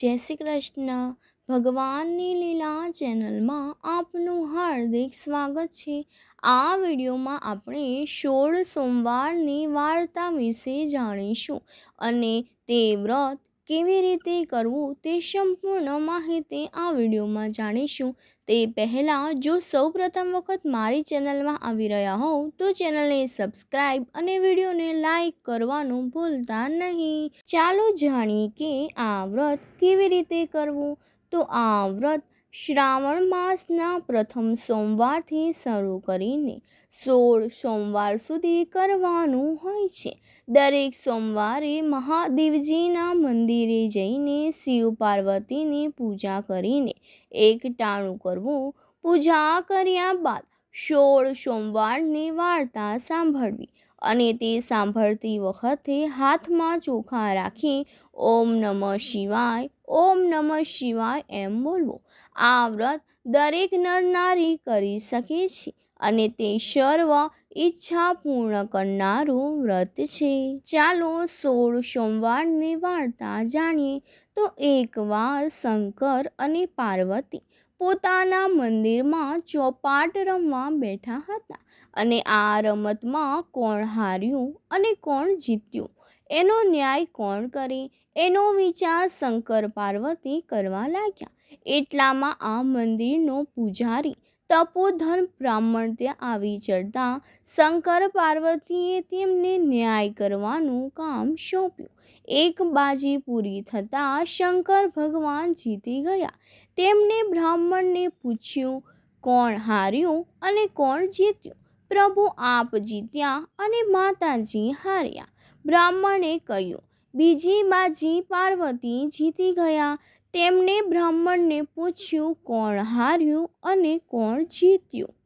જય શ્રી કૃષ્ણ. ભગવાનની લીલા ચેનલમાં આપનું હાર્દિક સ્વાગત છે. આ વિડીયોમાં આપણે 16 સોમવારની વાર્તા વિશે જાણીશું અને તે વ્રત કેવી રીતે કરવું તે સંપૂર્ણ માહિતી આ વિડીયોમાં જાણીશું. તે પહેલાં જો સૌ પ્રથમ વખત મારી ચેનલમાં આવી રહ્યા હોવ તો ચેનલને સબસ્ક્રાઈબ અને વિડીયોને લાઈક કરવાનું ભૂલતા નહીં. ચાલો જાણીએ કે આ વ્રત કેવી રીતે કરવું. તો આ વ્રત શ્રાવણ માસના પ્રથમ સોમવારથી શરૂ કરીને 16 સોમવાર સુધી કરવાનું હોય છે. દરેક સોમવારે મહાદેવજીના મંદિરે જઈને શિવ પાર્વતીની પૂજા કરીને એકટાણું કરવું. પૂજા કર્યા બાદ 16 સોમવારની વાર્તા સાંભળવી અને તે સાંભળતી વખતે હાથમાં ચોખા રાખી ઓમ નમઃ શિવાય, ઓમ નમઃ શિવાય એમ બોલવું. આ વ્રત દરેક નર નારી કરી શકે છે અને તે સર્વ ઈચ્છા પૂર્ણ કરનારું વ્રત છે. ચાલો 16 સોમવારની વાર્તા જાણીએ. તો એકવાર શંકર અને પાર્વતી પોતાના મંદિરમાં ચોપાટ રમવા બેઠા હતા અને આ રમતમાં કોણ હાર્યું અને કોણ જીત્યું એનો ન્યાય કોણ કરે એનો વિચાર શંકર પાર્વતી કરવા લાગ્યા. એટલામાં આ મંદિરનો પૂજારી તપોધન બ્રાહ્મણ ત્યાં આવી ચડતા શંકર પાર્વતીએ તેમને ન્યાય કરવાનું કામ સોંપ્યું. એક બાજી પૂરી થતાં શંકર ભગવાન જીતી ગયા. તેમણે બ્રાહ્મણને પૂછ્યું, કોણ હાર્યું અને કોણ જીત્યું? પ્રભુ, આપ જીત્યા અને માતાજી હાર્યા. બ્રાહ્મણે કહ્યું, બીજી બાજી પાર્વતી જીતી ગયા. તેમણે બ્રાહ્મણને પૂછ્યું, કોણ હાર્યું અને કોણ જીત્યું?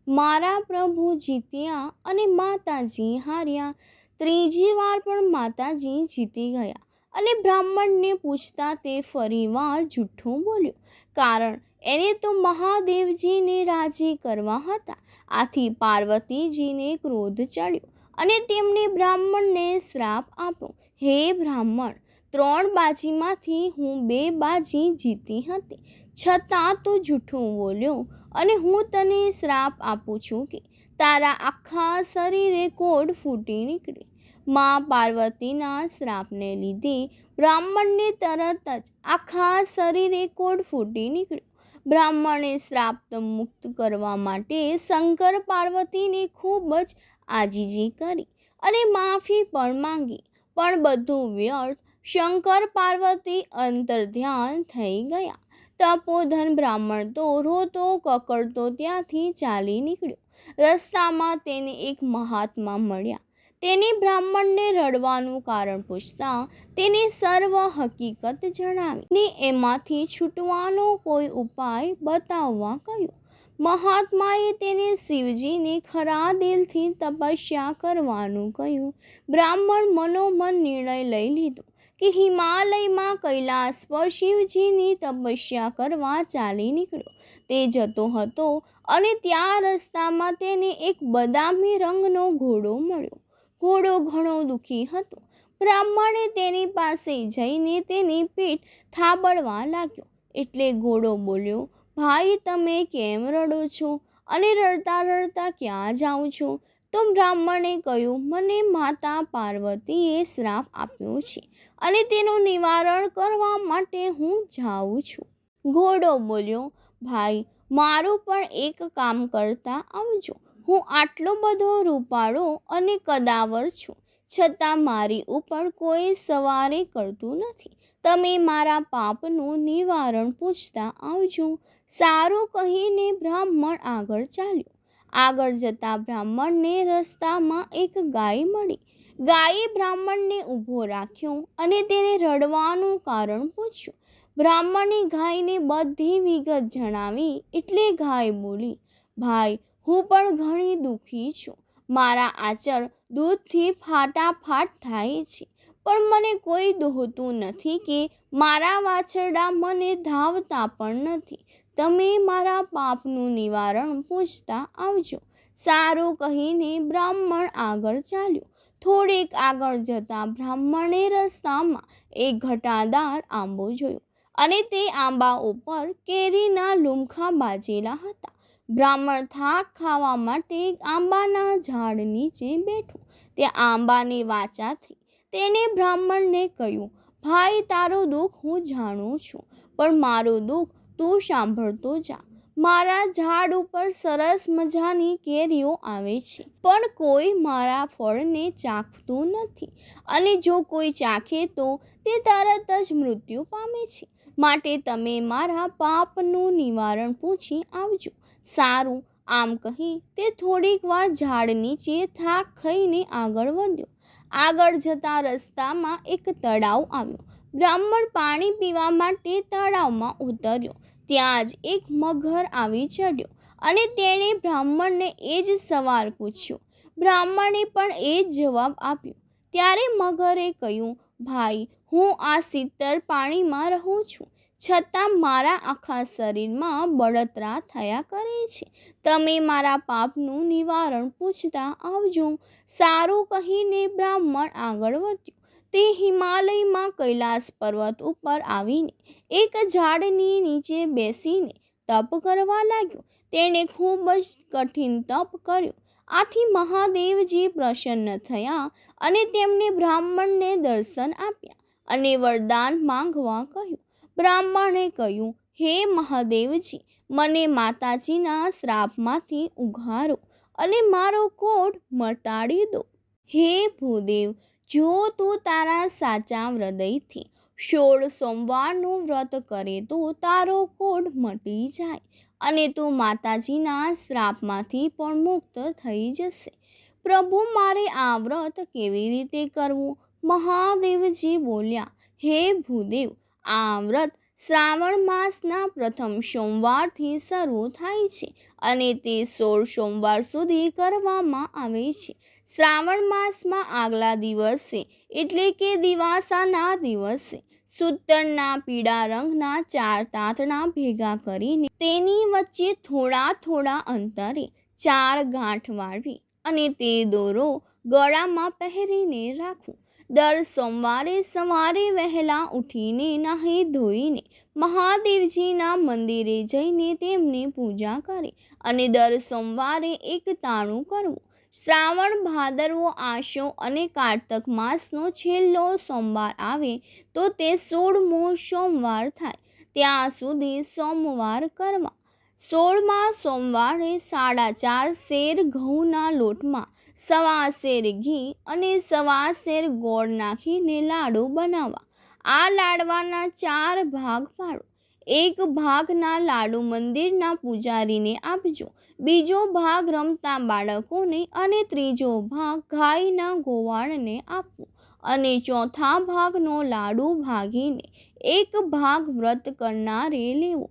મારા પ્રભુ જીત્યા અને માતાજી હાર્યા. ત્રીજી વાર પણ માતાજી જીતી ગયા અને બ્રાહ્મણને પૂછતા તે ફરીવાર જૂઠું બોલ્યો, કારણ એને તો મહાદેવજીને રાજી કરવા હતા. આથી પાર્વતીજીને ક્રોધ ચડ્યો અને તેમણે બ્રાહ્મણને શ્રાપ આપ્યો, હે બ્રાહ્મણ, 3 બાજીમાંથી હું 2 બાજી જીતી હતી, છતાં તું જૂઠું બોલ્યો અને હું તને શ્રાપ આપું છું કે તારા આખા શરીરે કોઢ ફૂટી નીકળે. માં પાર્વતીના શ્રાપને લીધે બ્રાહ્મણને તરત જ આખા શરીરે કોઢ ફૂટી નીકળ્યો. બ્રાહ્મણે શ્રાપ મુક્ત કરવા માટે શંકર પાર્વતીને ખૂબ જ આજીજી કરી અને માફી પણ માંગી, પણ બધું વ્યર્થ. શંકર પાર્વતી અંતર્ધ્યાન થઈ ગયા. તપોધન બ્રાહ્મણ તો રોતો કકડતો ત્યાંથી ચાલી નીકળ્યો. રસ્તામાં તેને એક મહાત્મા મળ્યા. તેને બ્રાહ્મણને રડવાનું કારણ પૂછતા તેને સર્વ હકીકત જણાવી ને એમાંથી છૂટવાનો કોઈ ઉપાય બતાવવા કહ્યું. મહાત્માએ તેને શિવજીને ખરા દિલથી તપસ્યા કરવાનું કહ્યું. બ્રાહ્મણ મનોમન નિર્ણય લઈ લીધો કે હિમાલયમાં કૈલાસ પર શિવજીની તપસ્યા કરવા ચાલી નીકળ્યો. તે જતો હતો અને ત્યાં રસ્તામાં તેને એક બદામી રંગનો ઘોડો મળ્યો. ઘોડો ઘણો દુઃખી હતો. બ્રાહ્મણે તેની પાસે જઈને તેની પીઠ થાબડવા લાગ્યો. એટલે ઘોડો બોલ્યો, ભાઈ, તમે કેમ રડો છો અને રડતા રડતા ક્યાં જાઓ છો? તો બ્રાહ્મણે કહ્યું, મને માતા પાર્વતીએ શ્રાપ આપ્યો છે અને તેનું નિવારણ કરવા માટે હું જાઉં છું. ઘોડો બોલ્યો, ભાઈ, મારું પણ એક કામ કરતા આવજો. હું આટલો બધો રૂપાળો અને કદાવર છું, છતાં મારી ઉપર કોઈ સવારી કરતું નથી. તમે મારા પાપનું નિવારણ પૂછતા આવજો. સારું કહીને બ્રાહ્મણ આગળ ચાલ્યો. આગળ જતા બ્રાહ્મણને રસ્તામાં એક ગાય મળી. ગાયે બ્રાહ્મણને ઊભો રાખ્યો અને તેને રડવાનું કારણ પૂછ્યું. બ્રાહ્મણે ગાયને બધી વિગત જણાવી. એટલે ગાય બોલી, ભાઈ, હું પણ ઘણી દુઃખી છું. મારા આચર દૂધથી ફાટાફાટ થાય છે, પણ મને કોઈ દોહતું નથી કે મારા વાછરડા મને ધાવતા પણ નથી. તમે મારા પાપનું નિવારણ પૂછતા આવજો. સારું કહીને બ્રાહ્મણ આગળ ચાલ્યો. થોડેક આગળ જતાં બ્રાહ્મણે રસ્તામાં એક ઘટાદાર આંબો જોયો અને તે આંબા ઉપર કેરીના લૂમખા બાજેલા હતા. બ્રાહ્મણ થાક ખાવા માટે આંબાના ઝાડ નીચે બેઠો. તે આંબાની વાચા થઈ. તેણે બ્રાહ્મણને કહ્યું, ભાઈ, તારું દુઃખ હું જાણું છું, પણ મારું દુઃખ તું સાંભળતો જા. મારા ઝાડ ઉપર સરસ મજાની કેરીઓ આવે છે, પણ કોઈ મારા ફળને ચાખતું નથી, અને જો કોઈ ચાખે તો તે તરત જ મૃત્યુ પામે છે. માટે તમે મારા પાપનું નિવારણ પૂછી આવજો. સારું, આમ કહી તે થોડીક વાર ઝાડ નીચે થાક ખાઈને આગળ વધ્યો. આગળ જતા રસ્તામાં એક તળાવ આવ્યો. બ્રાહ્મણ પાણી પીવા માટે તળાવમાં ઉતર્યો. ત્યાં જ એક મગર આવી ચડ્યો અને તેણે બ્રાહ્મણને એ જ સવાલ પૂછ્યો. બ્રાહ્મણે પણ એ જ જવાબ આપ્યો. ત્યારે મગરે કહ્યું, ભાઈ, હું આ શીતળ પાણીમાં રહું છું, છતાં મારા આખા શરીરમાં બળતરા થયા કરે છે. તમે મારા પાપનું નિવારણ પૂછતા આવજો. સારું કહીને બ્રાહ્મણ આગળ વધ્યો. તે હિમાલયમાં કૈલાસ પર્વત ઉપર આવીને એક ઝાડની નીચે બેસીને તપ કરવા લાગ્યો. તેણે ખૂબ જ કઠિન તપ કર્યું. આથી મહાદેવજી પ્રસન્ન થયા અને તેમણે બ્રાહ્મણને દર્શન આપ્યા અને વરદાન માંગવા કહ્યું. બ્રાહ્મણે કહ્યું, હે મહાદેવજી, મને માતાજીના શ્રાપમાંથી ઉગારો અને મારો કોઢ મટાડી દો. હે ભૂદેવ, જો તું તારા સાચા હૃદયથી 16 સોમવારનું વ્રત કરે તો તારો કોઢ મટી જાય અને તું માતાજીના શ્રાપમાંથી પણ મુક્ત થઈ જશે. પ્રભુ, મારે આ વ્રત કેવી રીતે કરવું? મહાદેવજી બોલ્યા, હે ભૂદેવ, આ વ્રત શ્રાવણ માસના પ્રથમ સોમવારથી શરૂ થાય છે અને તે 16 સોમવાર સુધી કરવામાં આવે છે. શ્રાવણ માસમાં આગલા દિવસે એટલે કે દિવાસાના દિવસે સૂતરના પીળા રંગના 4 તાંતણા ભેગા કરીને તેની વચ્ચે થોડા થોડા અંતરે 4 ગાંઠ વાળવી અને તે દોરો ગળામાં પહેરીને રાખવું. દર સોમવારે સવારે વહેલા ઉઠીને નાહી ધોઈને મહાદેવજીના મંદિરે જઈને તેમની પૂજા કરે અને દર સોમવારે એક તાણું કરવું. શ્રાવણ, ભાદરવો, આસો અને કારતક માસનો છેલ્લો સોમવાર આવે તો તે 16મો સોમવાર થાય ત્યાં સુધી સોમવાર કરવા. 16મા સોમવારે 4.5 શેર ઘઉંના લોટમાં 1.25 શેર ઘી અને 1.25 શેર ગોળ નાખીને લાડુ બનાવવા. આ લાડવાના 4 ભાગ પાડો. એક ભાગના લાડુ મંદિરના પૂજારીને આપજો, બીજો ભાગ રમતા બાળકોને અને ત્રીજો ભાગ ગાયના ગોવાળને આપવો અને ચોથા ભાગનો લાડુ ભાગીને એક ભાગ વ્રત કરનારે લેવો.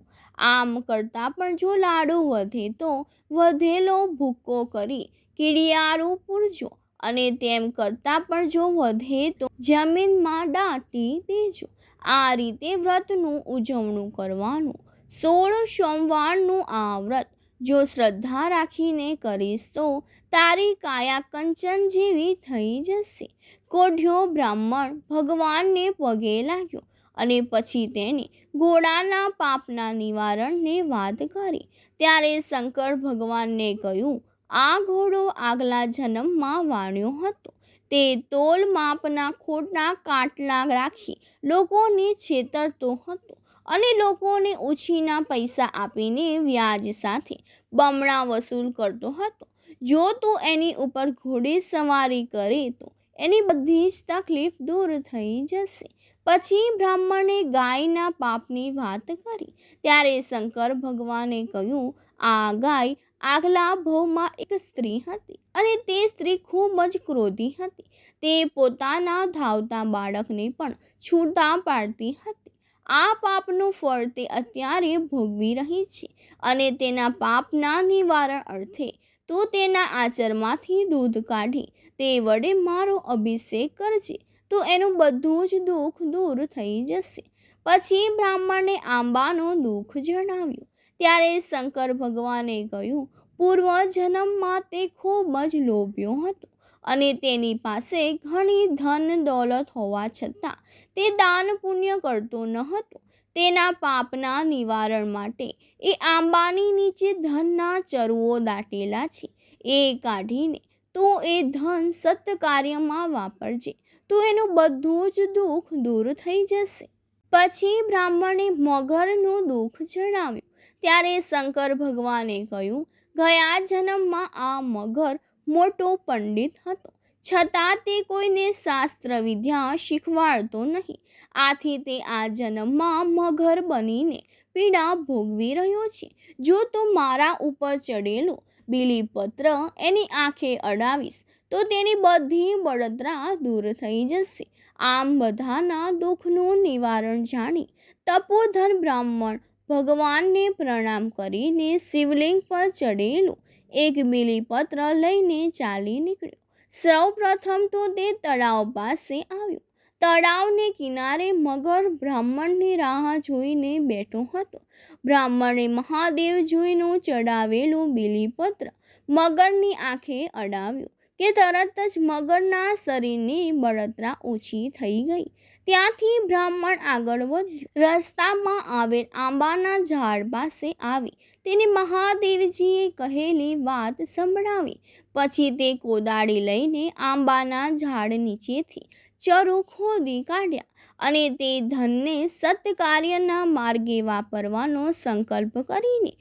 આમ કરતાં પણ જો લાડુ વધે તો વધેલો ભૂક્કો કરી કીડિયારું પૂરજો અને તેમ કરતાં પણ જો વધે તો જમીનમાં દાટી દેજો. આ રીતે વ્રતનું ઉજવણું કરવાનું. 16 સોમવારનું આ વ્રત જો શ્રદ્ધા રાખીને કરીશ તો તારી કાયા કંચન જેવી થઈ જશે. કોઢિયો બ્રાહ્મણ ભગવાનને પગે લાગ્યો અને પછી તેણે ઘોડાના પાપના નિવારણની વાત કરી. ત્યારે શંકર ભગવાનને કહ્યું, આ ઘોડો આગલા જન્મમાં વાણ્યો હતો. તે તોલ માપના ખોટા કાટલા રાખી લોકોને છેતરતો હતો અને લોકોને ઉછીના પૈસા આપીને વ્યાજ સાથે બમણા વસૂલ કરતો હતો. જો તું એની ઉપર ઘોડી સવારી કરે તો એની બધી જ તકલીફ દૂર થઈ જશે. પછી બ્રાહ્મણે ગાયના પાપની વાત કરી. ત્યારે શંકર ભગવાને કહ્યું, આ ગાય આગલા ભવમાં એક સ્ત્રી હતી અને તે સ્ત્રી ખૂબ જ ક્રોધી હતી. તે પોતાના ધાવતા બાળકને પણ છૂટા પાડતી હતી. આ પાપનું ફળ તે અત્યારે ભોગવી રહી છે અને તેના પાપના નિવારણ અર્થે તું તેના આચરમાંથી દૂધ કાઢી તે વડે મારો અભિષેક કરજે તો એનું બધું જ દુઃખ દૂર થઈ જશે. પછી બ્રાહ્મણે આંબાનું દુઃખ જણાવ્યું. ત્યારે શંકર ભગવાને કહ્યું, પૂર્વજન્મમાં તે ખૂબ જ લોભ્યો હતો અને તેની પાસે ઘણી ધન દોલત હોવા છતાં તે દાન પુણ્ય કરતો ન હતો. તેના પાપના નિવારણ માટે એ આંબાની નીચે ધનના ચરુઓ દાટેલા છે. એ કાઢીને તું એ ધન સત્કાર્યમાં વાપરજે, તો એનું બધું જ દુઃખ દૂર થઈ જશે. પછી બ્રાહ્મણે મગરનું દુઃખ જણાવ્યું. ત્યારે શંકર ભગવાને કહ્યું, ગયા જન્મમાં આ મગર મોટો પંડિત હતો, છતાં તે કોઈને શાસ્ત્ર વિદ્યા શીખવાડતો નહીં. આથી તે આ જન્મમાં મગર બનીને પીડા ભોગવી રહ્યો છે. જો તું મારા ઉપર ચડેલું બીલીપત્ર એની આંખે અડાવીશ તો તેની બધી બળતરા દૂર થઈ જશે. આમ બધાના દુઃખનું નિવારણ જાણી તપોધન બ્રાહ્મણ ભગવાનને પ્રણામ કરીને શિવલિંગ પર ચડેલું એક બીલીપત્ર લઈને ચાલી નીકળ્યો. સૌ પ્રથમ તો તે તળાવ પાસે આવ્યો. તળાવને કિનારે મગર બ્રાહ્મણની રાહ જોઈને બેઠો હતો. બ્રાહ્મણે મહાદેવજીનું ચડાવેલું બીલીપત્ર મગરની આંખે અડાવ્યું કે તરત જ મગરના શરીરની બળતરા ઓછી થઈ ગઈ. ત્યાંથી બ્રાહ્મણ આગળ વધ્યો. રસ્તામાં આવેલ આંબાના ઝાડ પાસે આવી તેને મહાદેવજીએ કહેલી વાત સંભળાવી. પછી તે કોદાળી લઈને આંબાના ઝાડ નીચેથી ચરુ ખોદી કાઢ્યા અને તે ધનને સત્કાર્યના માર્ગે વાપરવાનો સંકલ્પ કરીને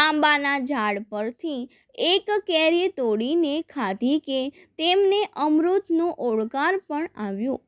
આંબાના ઝાડ પરથી એક કેરી તોડીને ખાધી કે તેમને અમૃતનો ઓળકાર પણ આવ્યો.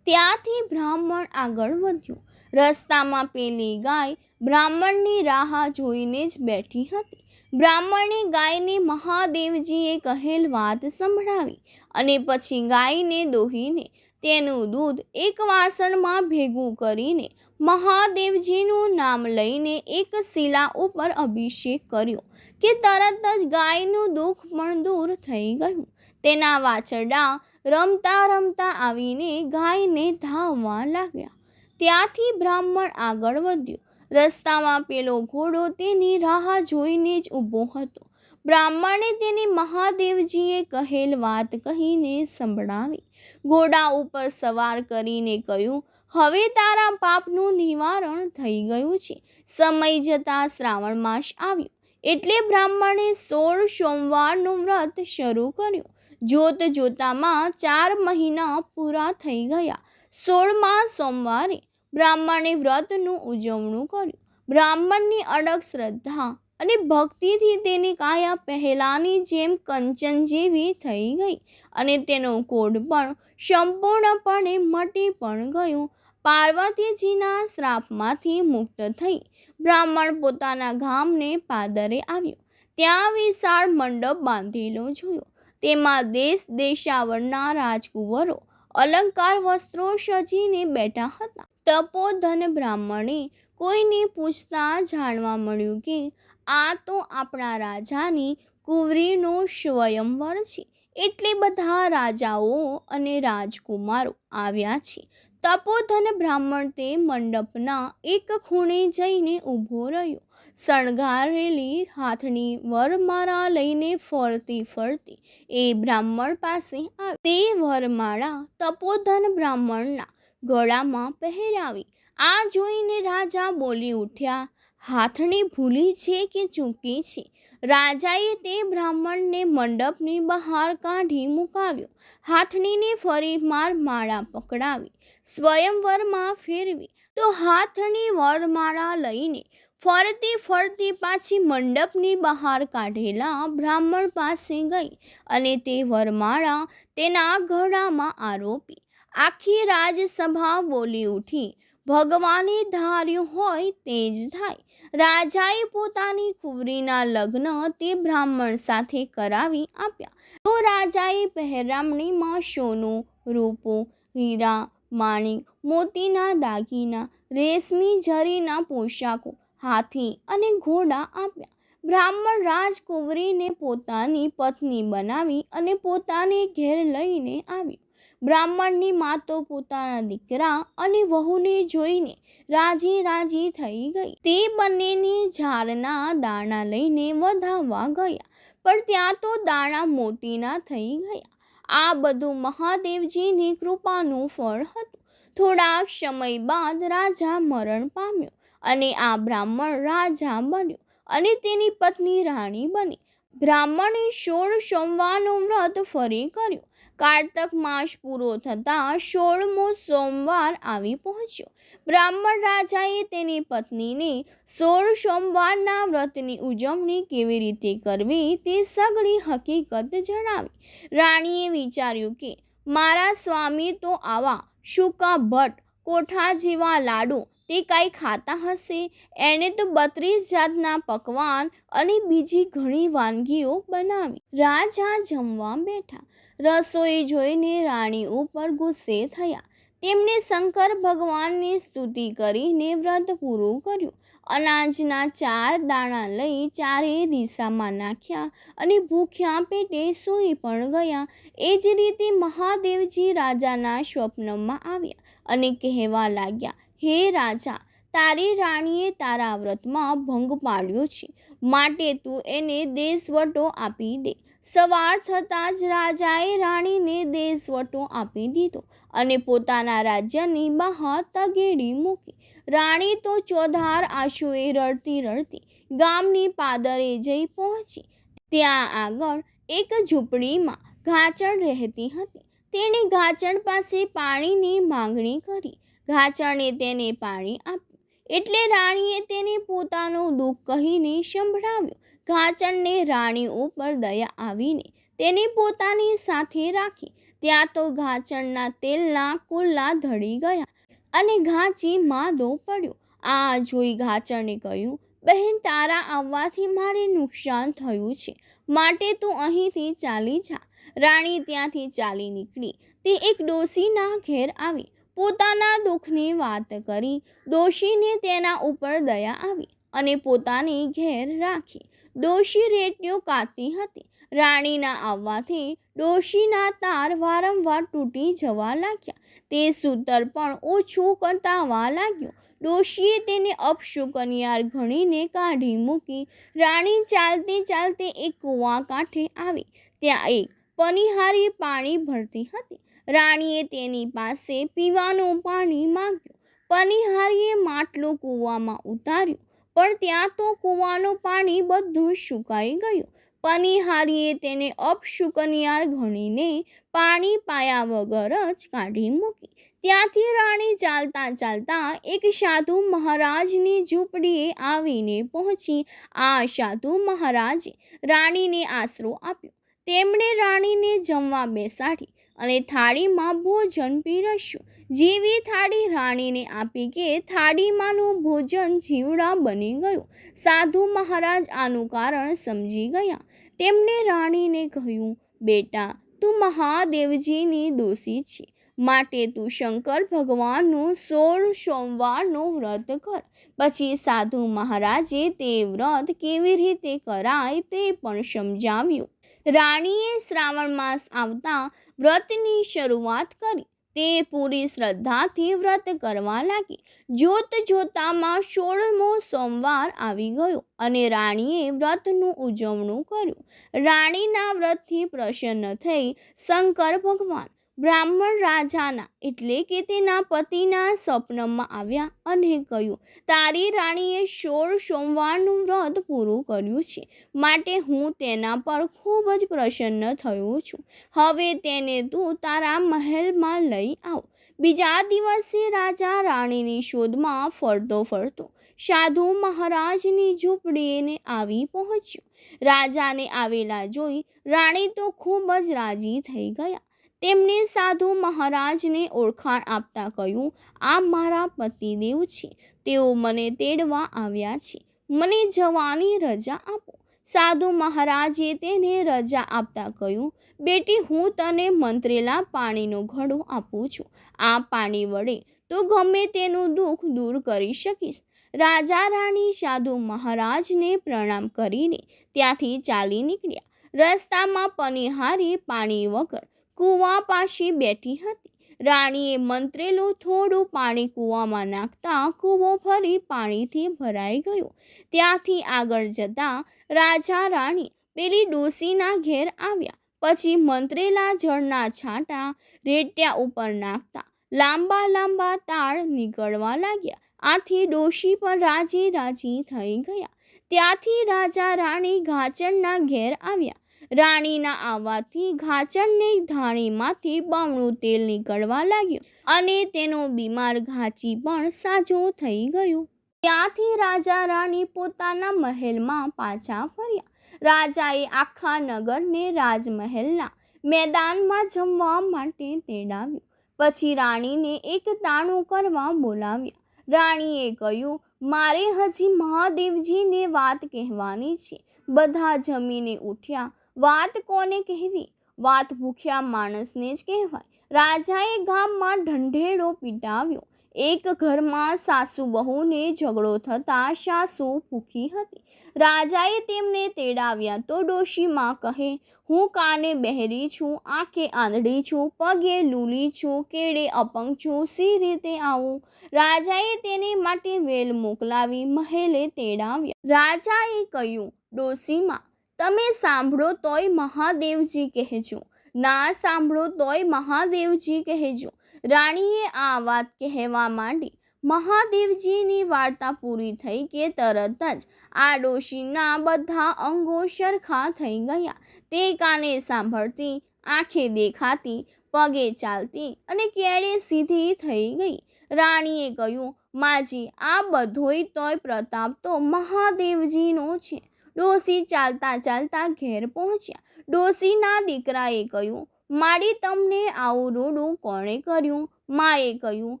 ત્યાંથી બ્રાહ્મણ આગળ વધ્યો. રસ્તામાં પેલી ગાય બ્રાહ્મણની રાહ જોઈને જ બેઠી હતી. બ્રાહ્મણે ગાયને મહાદેવજીએ કહેલ વાત સંભળાવી અને પછી ગાયને દોહીને તેનું દૂધ એક વાસણમાં ભેગું કરીને મહાદેવજીનું નામ લઈને એક શિલા ઉપર અભિષેક કર્યો કે તરત જ ગાયનું દુઃખ પણ દૂર થઈ ગયું. તેના વાછરડા રમતા રમતા આવીને ગાયને ધાવવા લાગ્યા. ત્યાંથી બ્રાહ્મણ આગળ વધ્યો. રસ્તામાં પેલો ઘોડો તેની રાહ જોઈને જ ઊભો હતો. બ્રાહ્મણે તેને મહાદેવજીએ કહેલ વાત કહીને સંભળાવી. ઘોડા ઉપર સવાર કરીને કહ્યું, હવે તારા પાપનું નિવારણ થઈ ગયું છે. સમય જતાં શ્રાવણ માસ આવ્યો એટલે બ્રાહ્મણે 16 સોમવારનું વ્રત શરૂ કર્યું. જોત જોતામાં 4 મહિના પૂરા થઈ ગયા. 16મા સોમવારે બ્રાહ્મણે વ્રતનું ઉજવણું કર્યું. બ્રાહ્મણની અડગ શ્રદ્ધા અને ભક્તિથી તેની કાયા પહેલાંની જેમ કંચન જેવી થઈ ગઈ અને તેનો કોઢ પણ સંપૂર્ણપણે મટી પણ ગયો. પાર્વતીજીના શ્રાપમાંથી મુક્ત થઈ બ્રાહ્મણ પોતાના ગામને પાદરે આવ્યો. ત્યાં વિશાળ મંડપ બાંધેલો જોયો. તેમાં દેશ દેશાવરના રાજકુંવરો અલંકાર વસ્ત્રો સજીને બેઠા હતા. તપોધન બ્રાહ્મણે કોઈને પૂછતા જાણવા મળ્યું કે આ તો આપણા રાજાની કુંવરીનો સ્વયંવર છે, એટલે બધા રાજાઓ અને રાજકુમારો આવ્યા છે. તપોધન બ્રાહ્મણ તે મંડપના એક ખૂણે જઈને ઊભો રહ્યો. શણગારેલી હાથની વરમાળા લઈને ફરતી ફરતી એ બ્રાહ્મણ પાસે આવી. તે વરમાળા તપોધન બ્રાહ્મણના ગળામાં પહેરાવી. આ જોઈને રાજા બોલી ઉઠ્યા, હાથણી ભૂલી છે કે ચૂકી છે? રાજાએ તે બ્રાહ્મણને મંડપની બહાર કાઢી મુકાવ્યો. હાથણીને ફરી માળા પકડાવી સ્વયંવરમાં ફેરવી તો હાથણી વરમાળા લઈને ફરતી ફરતી પાછી મંડપની બહાર કાઢેલા બ્રાહ્મણ પાસે ગઈ અને તે વરમાળા તેના ગળામાં આરોપી. આખી રાજસભા બોલી ઉઠી, ભગવાને ધાર્યું હોય તે જ થાય. રાજાએ પોતાની કુંવરીના લગ્ન તે બ્રાહ્મણ સાથે કરાવી આપ્યા. તો રાજાએ પહેરામણીમાં સોનું, રૂપું, હીરા, માણિક, મોતીના દાગીના, રેશમી જરીના પોશાકો, હાથી અને ઘોડા આપ્યા. બ્રાહ્મણ રાજકુંવરીને પોતાની પત્ની બનાવી અને પોતાને ઘેર લઈને આવ્યો. બ્રાહ્મણની મા તો પોતાના દીકરા અને વહુને જોઈને રાજી રાજી થઈ ગઈ. તે બંનેની ઝાડના દાણા લઈને વધાવવા ગયા, પણ ત્યાં તો દાણા મોતીના થઈ ગયા. આ બધું મહાદેવજીની કૃપાનું ફળ હતું. થોડાક સમય બાદ રાજા મરણ પામ્યો અને આ બ્રાહ્મણ રાજા બન્યો અને તેની પત્ની રાણી બની. બ્રાહ્મણે 16 સોમવારનું વ્રત ફરી કર્યું. કારતક માસ પૂરો થતાં 16મો સોમવાર આવી પહોંચ્યો. બ્રાહ્મણ રાજાએ તેની પત્નીને 16 સોમવારના વ્રતની ઉજવણી કેવી રીતે કરવી તે સઘળી હકીકત જણાવી. રાણીએ વિચાર્યું કે મારા સ્વામી તો આવા સૂકા ભટ્ટ કોઠા જેવા લાડુ તે કાંઈ ખાતા હશે. એણે તો 32 જાતના પકવાન અને બીજી ઘણી વાનગીઓ બનાવી. રાજા જમવા બેઠા. રસોઈ જોઈને રાણી ઉપર ગુસ્સે થયા. તેમણે શંકર ભગવાનની સ્તુતિ કરીને વ્રત પૂરું કર્યું. અનાજના 4 દાણા લઈ ચારે દિશામાં નાખ્યા અને ભૂખ્યા પેટે સૂઈ પણ ગયા. એ જ રીતે મહાદેવજી રાજાના સ્વપ્નમાં આવ્યા અને કહેવા લાગ્યા, હે રાજા, તારી રાણીએ તારા વ્રતમાં ભંગ પાડ્યો છે, માટે તું એને દેશવટો આપી દે. સવાર થતાં જ રાજાએ રાણીને દેશવટો આપી દીધો અને પોતાના રાજ્યની બહાર તગેડી મૂકી. રાણી તો ચોધાર આંસુએ રડતી રડતી ગામની પાદરે જઈ પહોંચી. ત્યાં આગળ એક ઝૂંપડીમાં ઘાચણ રહેતી હતી. તેણે ઘાચણ પાસે પાણીની માંગણી કરી. ઘાચણે તેને પાણી આપ્યું. એટલે રાણીએ તેને પોતાનું દુઃખ કહીને સંભળાવ્યું. ઘાચણને રાણી ઉપર દયા આવીને તેને પોતાની સાથે રાખી. ત્યાં તો ઘાચણના તેલના કુલ્લા ઢળી ગયા અને ઘાંચી માદો પડ્યો. આ જોઈ ઘાચણે કહ્યું, બહેન, તારા આવવાથી મારે નુકસાન થયું છે, માટે તું અહીંથી ચાલી જા. રાણી ત્યાંથી ચાલી નીકળી. તે એક ડોશીના ઘેર આવી. પોતાના દુઃખની વાત કરી. ડોશીને તેના ઉપર દયા આવી અને પોતાની ઘેર રાખી. ડોશી રેટીઓ કાઢતી હતી. રાણીના આવવાથી ડોશીના તાર વારંવાર તૂટી જવા લાગ્યા. તે સૂતર પણ ઓછું કંટાવા લાગ્યો. ડોશીએ તેને અપશુકનિયાર ગણીને કાઢી મૂકી. રાણી ચાલતી ચાલતી એક કૂવા કાંઠે આવી. ત્યાં એક પનિહારી પાણી ભરતી હતી. રાણીએ તેની પાસે પીવાનું પાણી માંગ્યું. પનિહારીએ માટલું કૂવામાં ઉતાર્યું, પણ ત્યાં તો કૂવાનું પાણી બધું સુકાઈ ગયું. પનિહારીએ તેને અપશુકનિયાર ગણીને પાણી પાયા વગર જ કાઢી મૂકી. ત્યાંથી રાણી ચાલતા ચાલતા એક સાધુ મહારાજની ઝૂંપડીએ આવીને પહોંચી. આ સાધુ મહારાજે રાણીને આશરો આપ્યો. તેમણે રાણીને જમવા બેસાડી અને થાળીમાં ભોજન પીરસ્યું. જેવી થાળી રાણીને આપી કે થાળીમાંનું ભોજન જીવડા બની ગયું. સાધુ મહારાજ આનું કારણ સમજી ગયા. તેમણે રાણીને કહ્યું, બેટા, તું મહાદેવજીની દોષી છે, માટે તું શંકર ભગવાનનું 16 સોમવારનું વ્રત કર. પછી સાધુ મહારાજે તે વ્રત કેવી રીતે કરાય તે પણ સમજાવ્યું. રાણીએ શ્રાવણ માસ આવતા વ્રતની શરૂઆત કરી. તે પૂરી શ્રદ્ધાથી વ્રત કરવા લાગી. જોત જોતામાં 16મો સોમવાર આવી ગયો અને રાણીએ વ્રતનું ઉજવણું કર્યું. રાણીના વ્રતથી પ્રસન્ન થઈ શંકર ભગવાન બ્રાહ્મણ રાજાના એટલે કે તેના પતિના સ્વપ્નમાં આવ્યા અને કહ્યું, તારી રાણીએ 16 સોમવારનું વ્રત પૂરું કર્યું છે, માટે હું તેના પર ખૂબ જ પ્રસન્ન થયો છું. હવે તેને તું તારા મહેલમાં લઈ આવ. બીજા દિવસે રાજા રાણીની શોધમાં ફરતો ફરતો સાધુ મહારાજની ઝૂંપડીને આવી પહોંચ્યો. રાજાને આવેલા જોઈ રાણી તો ખૂબ જ રાજી થઈ ગયા. તેમણે સાધુ મહારાજને ઓળખાણ આપતા કહ્યું, આ મારા પતિદેવ છે. તેઓ મને તેડવા આવ્યા છે. મને જવાની રજા આપો. સાધુ મહારાજે તેને રજા આપતા કહ્યું, બેટી, હું તને મંત્રેલા પાણીનો ઘડો આપું છું. આ પાણી વડે તો ગમે તેનું દુઃખ દૂર કરી શકીશ. રાજા રાણી સાધુ મહારાજને પ્રણામ કરીને ત્યાંથી ચાલી નીકળ્યા. રસ્તામાં પનિહારી પાણી વગર કૂવા પાસે બેઠી હતી. રાણીએ મંત્રેલું થોડું પાણી કૂવામાં નાખતા કૂવો ફરી પાણીથી ભરાઈ ગયો. ત્યાંથી આગળ જતાં રાજા રાણી પેલી ડોશીના ઘેર આવ્યા. પછી મંત્રેલા જળના છાંટા રેટ્યા ઉપર નાખતા લાંબા લાંબા તાળ નીકળવા લાગ્યા. આથી ડોશી પણ રાજી રાજી થઈ ગયા. ત્યાંથી રાજા રાણી ઘાચરના ઘેર આવ્યા. રાણીના આવવાથી ઘાચરની ધાણીમાંથી બમણું તેલ નીકળવા લાગ્યું અને તેનો બીમાર ઘાચી પણ સાજો થઈ ગયો. ત્યાંથી રાજા રાણી પોતાના મહેલમાં પાછા ફર્યા. રાજાએ આખા નગરને રાજમહેલના મેદાનમાં જમવા માટે તેડાવ્યું. પછી રાણીને એક તાણું કરવા બોલાવ્યા. રાણીએ કહ્યું, મારે હજી મહાદેવજીને વાત કહેવાની છે. બધા જમીને ઉઠ્યા. વાત કોને કહેવી? વાત ભૂખ્યા માણસને જ કહેવાય. રાજાએ ગામમાં ઢંઢેરો પીટાવ્યો. એક ઘરમાં સાસુ બહુને ઝઘડો થતાં સાસુ ભૂખી હતી. રાજાએ તેમને તેડાવ્યા તો ડોશીમાં કહે, હું કાને બહેરી છું, આંખે આંધળી છું, પગે લૂલી છું, કેડે અપંગ છું, સી રીતે આવું? રાજાએ તેને માટે વેલ મોકલાવી મહેલે તેડાવ્યા. રાજાએ કહ્યું, ડોશીમાં, તમે સાંભળો તોય મહાદેવજી કહેજો, ના સાંભળો તોય મહાદેવજી કહેજો. રાણીએ આ વાત કહેવા માંડી. મહાદેવજીની વાર્તા પૂરી થઈ કે તરત જ આ ડોશીના બધા અંગો સરખા થઈ ગયા. તે કાને સાંભળતી, આંખે દેખાતી, પગે ચાલતી અને કેડે સીધી થઈ ગઈ. રાણીએ કહ્યું, માજી, આ બધોય તોય પ્રતાપ તો મહાદેવજીનો છે. ડોશી ચાલતા ચાલતા ઘેર પહોંચ્યા. ડોશીના દીકરાએ કહ્યું, માડી, તમને આવું રૂડું કોણે કર્યું? માએ કહ્યું,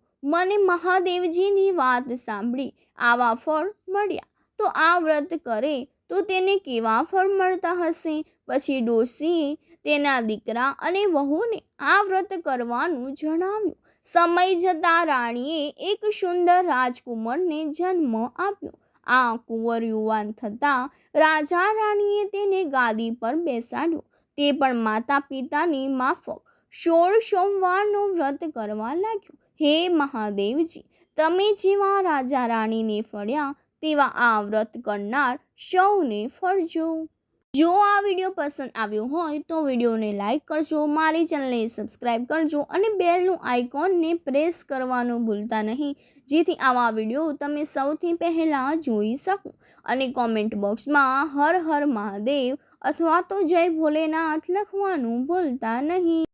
મને મહાદેવજીની વાત સાંભળી આવા ફળ મળ્યા, તો આ વ્રત કરે તો તેને કેવા ફળ મળતા હશે? પછી ડોશીએ તેના દીકરા અને વહુને આ વ્રત કરવાનું જણાવ્યું. સમય જતાં રાણીએ એક સુંદર રાજકુંવરને જન્મ આપ્યો. આ કુંવર યુવાન થતાં રાજા રાણીએ તેને ગાદી પર બેસાડ્યો. તે પણ માતા પિતાની માફક 16 સોમવારનું વ્રત કરવા લાગ્યો. હે મહાદેવજી, તમે જેવા રાજા રાણીને ફળ્યા તેવા આ વ્રત કરનાર સૌને ફળજો. જો આ વિડીયો પસંદ આવ્યો હોય તો વિડીયોને લાઈક કરજો, મારી ચેનલને સબસ્ક્રાઈબ કરજો અને બેલનું આઇકોનને પ્રેસ કરવાનું ભૂલતા નહીં, જેથી આવા વિડીયો તમે સૌથી પહેલાં જોઈ શકો. અને કોમેન્ટ બોક્સમાં હર હર મહાદેવ અથવા તો જય ભોલેનાથ લખવાનું ભૂલતા નહીં.